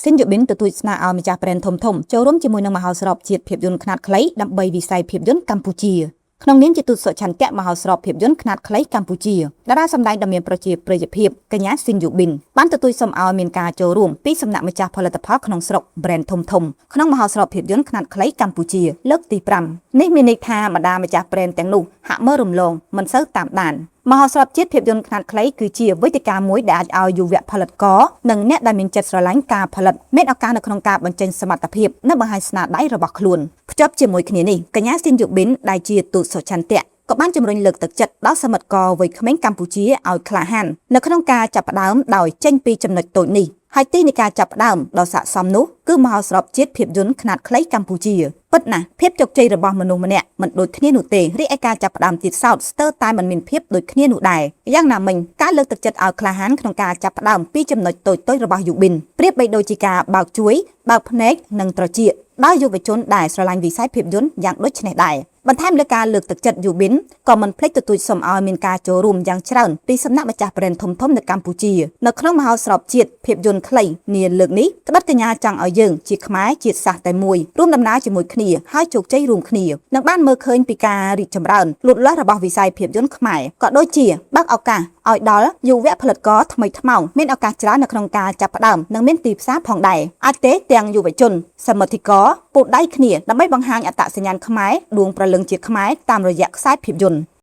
សិនយុបិនទទួលស្នើឲ្យម្ចាស់ប្រេនធំចូលរួមជាមួយនឹងមហោស្រពជាតិភាពយន្តខ្នាតខ្លីដើម្បីវិស័យភាពយន្តកម្ពុជាក្នុងនាមជាទូតសុឆន្ទៈមហោស្រពភាពយន្តខ្នាតខ្លីកម្ពុជាតារាសម្ដែងដ៏មានប្រជាប្រិយភាពកញ្ញាស៊ីនយុបិនបានទទួលសូមឲ្យមានការចូលរួមពីសំណាក់ម្ចាស់ផលិតផលក្នុងស្រុក brand ធំក្នុងមហោស្រពភាពយន្តខ្នាតខ្លីកម្ពុជាលើកទី5នេះមានន័យថាម្ចាស់ brand ទាំងនោះហាក់មើលរំលងមិនសូវតាមដានមហោស្រពជាតិភាពយន្តខ្នាតខ្លីគឺជាវេទិកាមួយដែលអាចឲ្យយុវផលិតករនិងអ្នកដែលមានចិត្តស្រឡាញ់ការផលិតមានឱកាសនៅក្នុងការបញ្ចេញសមត្ថភាពនិងបង្ហាញស្នាដៃរបស់ខ្លួនភ្ជាប់ជាមួយគ្នានេះកញ្ញាស៊ីនយុបិនដែលជាទូតសុឆន្ទៈក៏បានជំរុញលើកទឹកចិត្តដល់សមិទ្ធករវ័យក្មេងកម្ពុជាឲ្យក្លាហាននៅក្នុងការចាប់ផ្ដើមដោយចេញពីចំណុចតូចនេះហើយទីនៃការចាប់ផ្ដើមដ៏ស័ក្តិសមនោះគឺមហោស្រពជាតិភាពយន្តខ្នាតខ្លីកម្ពុជាពិតណាស់ភាពជោគជ័យរបស់មនុស្សម្នាក់មិនដូចគ្នានោះទេរីឯការចាប់ផ្ដើមទៀតសោតស្ទើរតែមិនមានភាពដូចគ្នានោះដែរយ៉ាងណាមិញការលើកទឹកចិត្តឲ្យក្លាហានក្នុងការចាប់ផ្ដើមពីចំណុចតូចៗរបស់យុបិនប្រៀបបីដូចជាការបើកជួយបើកភ្នែកនិងត្រចៀកដោយយុវជនដែលស្រឡាញ់វិស័យភាពយន្តយ៉ាងដូចនេះដែរបន្ថែមលើការលើកទឹកចិត្តយុបិនក៏មិនភ្លេចទទូចសូមឲ្យមានការចូលរួមយ៉ាងច្រើនពីសំណាក់ម្ចាស់ប្រេនធំនៅកម្ពុជានៅក្នុងមហោស្រពជាតិភាពយន្តខ្លីនាលើកនេះក្បិតកញ្ញាចង់ឲ្យយើងជាខ្មែរជាតិសាសន៍តែមួយរួមដំណើរជាមួយគ្នាហើយជោគជ័យរួមគ្នានឹងបានមើលឃើញពីការរីកចម្រើនលូតលាស់របស់វិស័យភាពយន្តខ្មែរក៏ដូចជាបើកឱកាសឲ្យដល់យុវផលិតករថ្មីថ្មោងមានឱកាសច្រើននៅក្នុងការចាប់ផ្ដើមនិងមានទីផ្សារផងដែរអាចទេទាំងយុវជនសមិទ្ធករពូតដៃគ្នាដើម្បីបង្ហាញអត្តសញ្ញាណខ្មែរដួងព្រលឹងជាតិខ្មែរតាមរយៈខ្សែភាពយន្ត